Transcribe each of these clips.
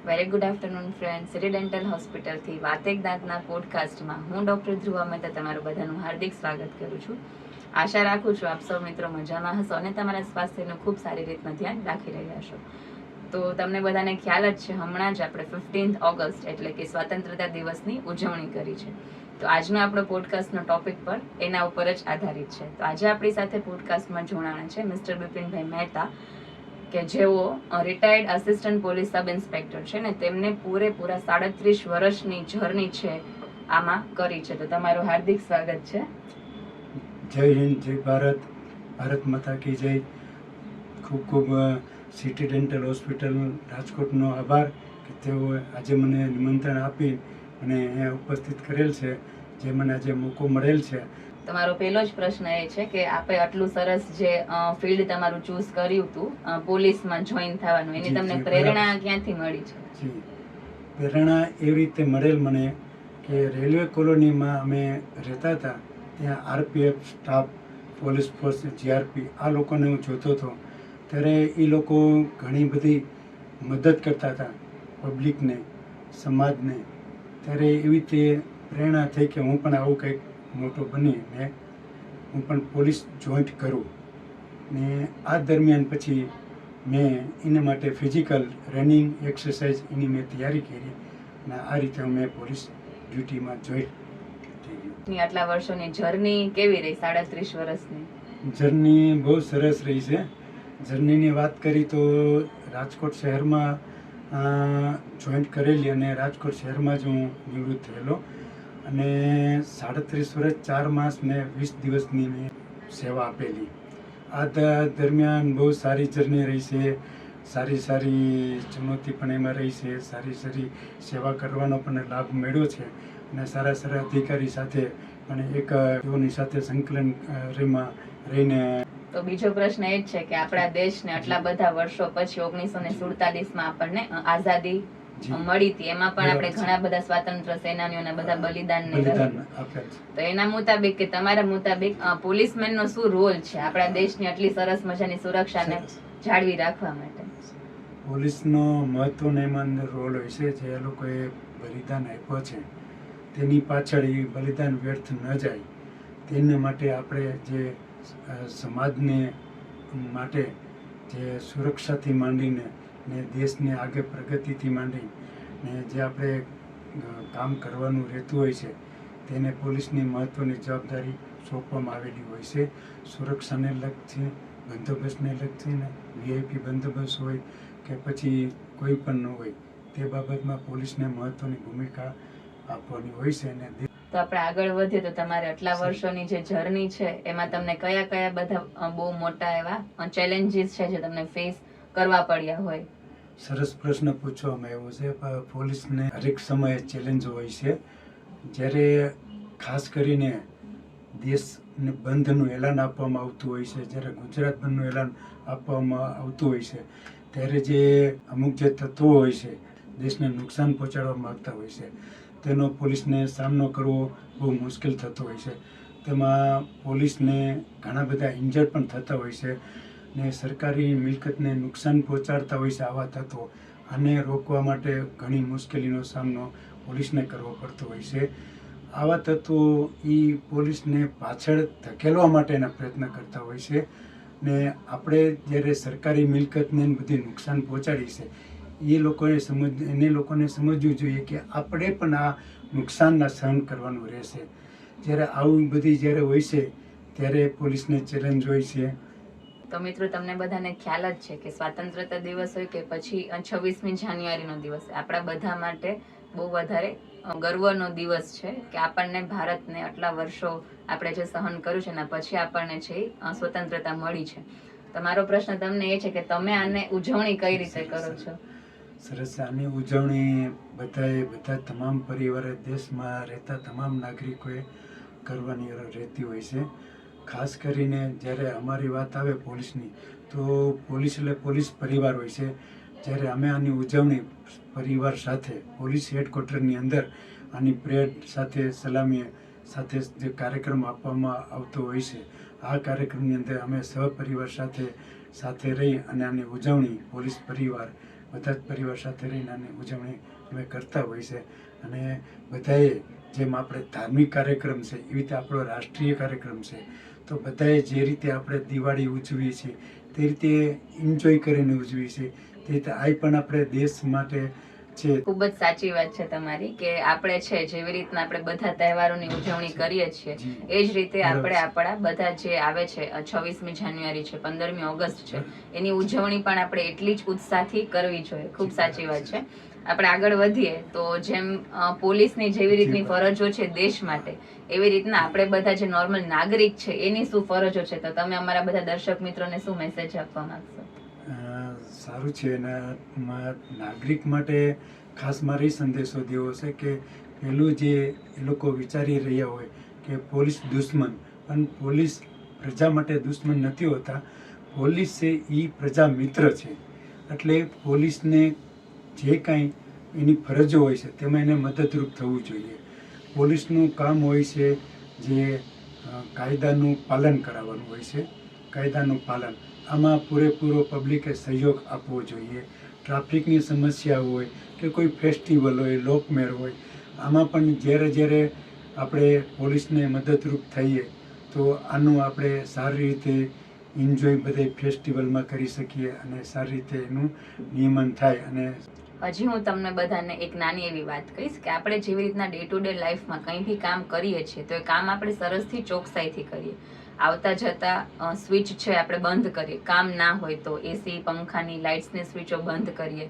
Very good afternoon friend. City dental હોસ્પિટલથી વાતેક દાંતના પોડકાસ્ટમાં હું ડૉક્ટર ધ્રુવા મહેતા તમારું બધાનું હાર્દિક સ્વાગત કરું છું. આશા રાખું છું આપ સૌ મિત્રો મજામાં હશો અને તમારા સ્વાસ્થ્યનું ખૂબ સારી રીતના ધ્યાન રાખી રહ્યા છો. તો તમને બધાને ખ્યાલ જ છે, હમણાં જ આપણે 15 ઓગસ્ટ એટલે કે સ્વતંત્રતા દિવસની ઉજવણી કરી છે. તો આજનો આપણો પોડકાસ્ટનો ટોપિક પર એના ઉપર જ આધારિત છે. તો આજે આપણી સાથે પોડકાસ્ટમાં જોડાણા છે મિસ્ટર બિપિનભાઈ મહેતા, કે જેઓ retired assistant police sub inspector છે ને તેમને પૂરેપૂરા 37 વર્ષની જર્ની છે આમાં કરી છે. તો તમારું હાર્દિક સ્વાગત છે. જય હિન્દ, જય ભારત, ભારત માતા કી જય. ખૂબ ખૂબ સિટી ડેન્ટલ હોસ્પિટલ રાજકોટનો આભાર કે તેઓ આજે મને નિમંત્રણ આપી અને અહીંયા ઉપસ્થિત કરેલ છે, જે મને આજે મોકો મળેલ છે. તમારો પહેલો જ પ્રશ્ન એ છે કે આપે આટલું સરસ જે ફિલ્ડ તમારું ચૂઝ કર્યું હતું પોલીસમાં જોઈન થવાનું, એની તમને પ્રેરણા ક્યાંથી મળી છે? જી, પ્રેરણા એવી રીતે મળેલ મને કે રેલવે કોલોનીમાં અમે રહેતા હતા, ત્યાં RPF staff, police force, GRP આ લોકોને હું જોતો હતો. ત્યારે એ લોકો ઘણી બધી મદદ કરતા હતા પબ્લિકને, સમાજને. ત્યારે એવી રીતે પ્રેરણા થઈ કે હું પણ આવું કંઈક મોટો બની ને હું પણ પોલીસ જોઈન્ટ કરું. ને આ દરમિયાન પછી મેં એના માટે ફિઝિકલ રનિંગ એક્સરસાઇઝ એની મેં તૈયારી કરી અને આ રીતે મેં પોલીસ ડ્યુટીમાં જોઈન્ટ થઈ ગયું. આટલા વર્ષોની જર્ની કેવી રહી? 37 વર્ષની જર્ની બહુ સરસ રહી છે. જર્નીની વાત કરી તો રાજકોટ શહેરમાં જોઈન્ટ કરેલી અને રાજકોટ શહેરમાં જ હું નિવૃત્ત થયેલો અને 37 વર્ષ 4 માસ ને 20 દિવસની મેં સેવા આપેલી. આ દરમિયાન બહુ સારી જર્ની રહી છે. સારી ચુનૌતી પણ એમાં રહી છે. સારી સેવા કરવાનો પણ લાભ મળ્યો છે અને સારા અધિકારી સાથે અને એક તેઓની સાથે સંકલન રહીને. તો બીજો પ્રશ્ન એ જ છે કે આપણા દેશને આટલા બધા વર્ષો પછી 1947માં આપણને આઝાદી મળી હતી, એમાં પણ આપણે ઘણા બધા સ્વાતંત્ર્ય સેનાનીઓના બધા બલિદાન તો એના મુતાબિક કે તમારા મુતાબિક પોલીસમેનનો શું રોલ છે આપણા દેશની આટલી સરસ મજાની સુરક્ષાને જાળવી રાખવા માટે? પોલીસનો મહત્વનો એમાં રોલ હોય છે. જે એ લોકોએ બલિદાન આપ્યો છે તેની પાછળ એ બલિદાન વ્યર્થ ન જાય તેના માટે આપણે જે સમાજને માટે જે સુરક્ષાથી માંડીને ને દેશને આગળ પ્રગતિથી માંડીને જે આપણે કામ કરવાનું રહેતું હોય છે તેને પોલીસની મહત્ત્વની જવાબદારી સોંપવામાં આવેલી હોય છે. સુરક્ષાને લગતી, બંદોબસ્તને લગતી, ને વીઆઈપી બંદોબસ્ત હોય કે પછી કોઈ પણ ન હોય તે બાબતમાં પોલીસને મહત્ત્વની ભૂમિકા આપવાની હોય છે. અને તો આપણે આગળ વધીએ તો તમારે આટલા વર્ષોની જે જર્ની છે એમાં તમને કયા બધા બહુ મોટા એવા ચેલેન્જીસ છે જે તમને ફેસ કરવા પડ્યા હોય? સરસ પ્રશ્ન પૂછવામાં આવ્યો છે. પોલીસને હરેક સમયે ચેલેન્જ હોય છે. જ્યારે ખાસ કરીને દેશને બંધનું એલાન આપવામાં આવતું હોય છે, જ્યારે ગુજરાત બંધનું એલાન આપવામાં આવતું હોય છે, ત્યારે જે અમુક જે તત્વો હોય છે દેશને નુકસાન પહોંચાડવા માગતા હોય છે તેનો પોલીસને સામનો કરવો બહુ મુશ્કેલ થતો હોય છે. તેમાં પોલીસને ઘણા બધા ઇન્જર્ડ પણ થતા હોય છે ને સરકારી મિલકતને નુકસાન પહોંચાડતા હોય છે આવા તત્વો. આને રોકવા માટે ઘણી મુશ્કેલીનો સામનો પોલીસને કરવો પડતો હોય છે. આવા તત્વો પોલીસને પાછળ ધકેલવા માટેના પ્રયત્ન કરતા હોય છે ને આપણે જ્યારે સરકારી મિલકતને બધી નુકસાન પહોંચાડી છે એને લોકોને સમજવું જોઈએ કે આપણે પણ આ નુકસાનના સહન કરવાનું રહેશે. જ્યારે આવું બધી જ્યારે હોય છે ત્યારે પોલીસને ચેલેન્જ હોય છે. તો મિત્રો, તમને બધાને ખ્યાલ જ છે કે સ્વાતંત્રતા દિવસ હોય કે પછી 26મી જાન્યુઆરીનો દિવસ આપણા બધા માટે બહુ વધારે ગર્વનો દિવસ છે કે આપણને ભારતને આટલા વર્ષો આપણે જે સહન કર્યું છે એના પછી આપણને છે સ્વતંત્રતા મળી છે. તમારો પ્રશ્ન તમને એ છે કે તમે આને ઉજવણી કઈ રીતે કરો છો? સરસ. આની ઉજવણી બધા તમામ પરિવારે, દેશમાં રહેતા તમામ નાગરિકોએ કરવાની રહેતી હોય છે. ખાસ કરીને જ્યારે અમારી વાત આવે પોલીસની, તો પોલીસ એટલે પોલીસ પરિવાર હોય છે. જ્યારે અમે આની ઉજવણી પરિવાર સાથે પોલીસ હેડક્વાર્ટરની અંદર આની પરેડ સાથે, સલામી સાથે જે કાર્યક્રમ આપવામાં આવતો હોય છે, આ કાર્યક્રમની અંદર અમે સહપરિવાર સાથે રહી અને આની ઉજવણી પોલીસ પરિવાર બધા જ પરિવાર સાથે રહીને આની ઉજવણી અમે કરતા હોય છે. અને બધાએ જેમ આપણે ધાર્મિક કાર્યક્રમ છે એવી રીતે આપણો રાષ્ટ્રીય કાર્યક્રમ છે, તો બધાએ જે રીતે આપણે દિવાળી ઉજવીએ છીએ તે રીતે એન્જોય કરીને ઉજવીએ છીએ, તે રીતે આ પણ આપણે દેશ માટે છે. ખૂબ જ સાચી વાત છે તમારી કે આપણે છે જેવી રીતના આપણે બધા તહેવારોની ઉજવણી કરીએ છીએ જી. એ જ રીતે આપણે બરાબર છે. આપણા બધા જે આવે છે 26મી જાન્યુઆરી છે, 15મી ઓગસ્ટ છે, એની ઉજવણી પણ આપણે એટલી જ ઉત્સાહથી કરવી જોઈએ. ખૂબ સાચી વાત છે. આપણે આગળ વધીએ તો જેમ પોલીસની જેવી રીતની ફરજો છે દેશ માટે, એવી રીતના આપણે બધા જે નોર્મલ નાગરિક છે એની શું ફરજો છે, તો તમે અમારા બધા દર્શક મિત્રોને શું મેસેજ આપવા માંગશો? સારું છે. અને નાગરિક માટે ખાસ મારી સંદેશો દેવો છે કે પેલું જે એ લોકો વિચારી રહ્યા હોય કે પોલીસ દુશ્મન, પણ પોલીસ પ્રજા માટે દુશ્મન નથી હોતા. પોલીસ છે એ પ્રજા મિત્ર છે. એટલે પોલીસને જે કાંઈ એની ફરજો હોય છે તેમાં એને મદદરૂપ થવું જોઈએ. પોલીસનું કામ હોય છે જે કાયદાનું પાલન કરાવવાનું હોય છે. કાયદાનું પાલન આમાં પૂરેપૂરો પબ્લિકે સહયોગ આપવો જોઈએ. ટ્રાફિકની સમસ્યા હોય કે કોઈ ફેસ્ટિવલ હોય, લોકમેળ હોય, આમાં પણ જ્યારે જ્યારે આપણે પોલીસને મદદરૂપ થઈએ તો આનું આપણે સારી રીતે એન્જોય બધે ફેસ્ટિવલમાં કરી શકીએ અને સારી રીતે એનું નિયમન થાય. અને હજી હું તમને બધાને એક નાની એવી વાત કહીશ કે આપણે જેવી રીતના ડે ટુ ડે લાઈફમાં કંઈ બી કામ કરીએ છીએ તો એ કામ આપણે સરસથી ચોકસાઈથી કરીએ. આવતા જતા સ્વિચ છે આપણે બંધ કરીએ, કામ ના હોય તો એસી, પંખાની, લાઇટ્સની સ્વિચો બંધ કરીએ.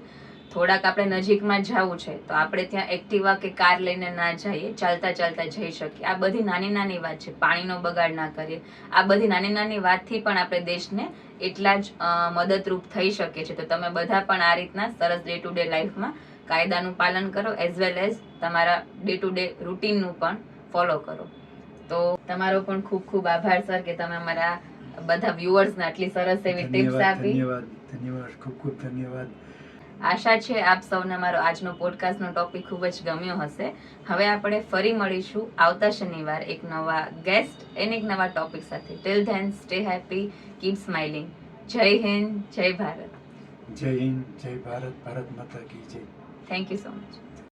થોડાક આપણે નજીકમાં જવું છે તો આપણે ત્યાં એક્ટિવા કે કાર લઈને ના જઈએ, ચાલતા ચાલતા જઈ શકીએ. આ બધી નાની નાની વાત છે. પાણીનો બગાડ ના કરીએ. આ બધી નાની નાની વાતથી પણ આપણે દેશને એટલા જ મદદરૂપ થઈ શકે છે. તો તમે બધા પણ આ રીતના સરસ ડે ટુ ડે લાઈફમાં કાયદાનું પાલન કરો, એઝ વેલ એઝ તમારા ડે ટુ ડે રૂટીનનું પણ ફોલો કરો. તો તમારો પણ ખૂબ ખૂબ આભાર સર કે તમે અમારા બધા વ્યુઅર્સને આટલી સરસ એવી ટિપ્સ આપી. ધન્યવાદ, ખૂબ ખૂબ ધન્યવાદ. આશા છે આપ સૌને મારો આજનો પોડકાસ્ટનો ટોપિક ખૂબ જ ગમ્યો હશે. હવે આપણે ફરી મળીશું આવતા શનિવાર એક નવા ગેસ્ટ એન્ડ એક નવા ટોપિક સાથે. Till then stay happy, keep smiling. જય હિન્દ, જય ભારત. જય હિન્દ, જય ભારત, ભારત માતા કી જય. Thank you so much.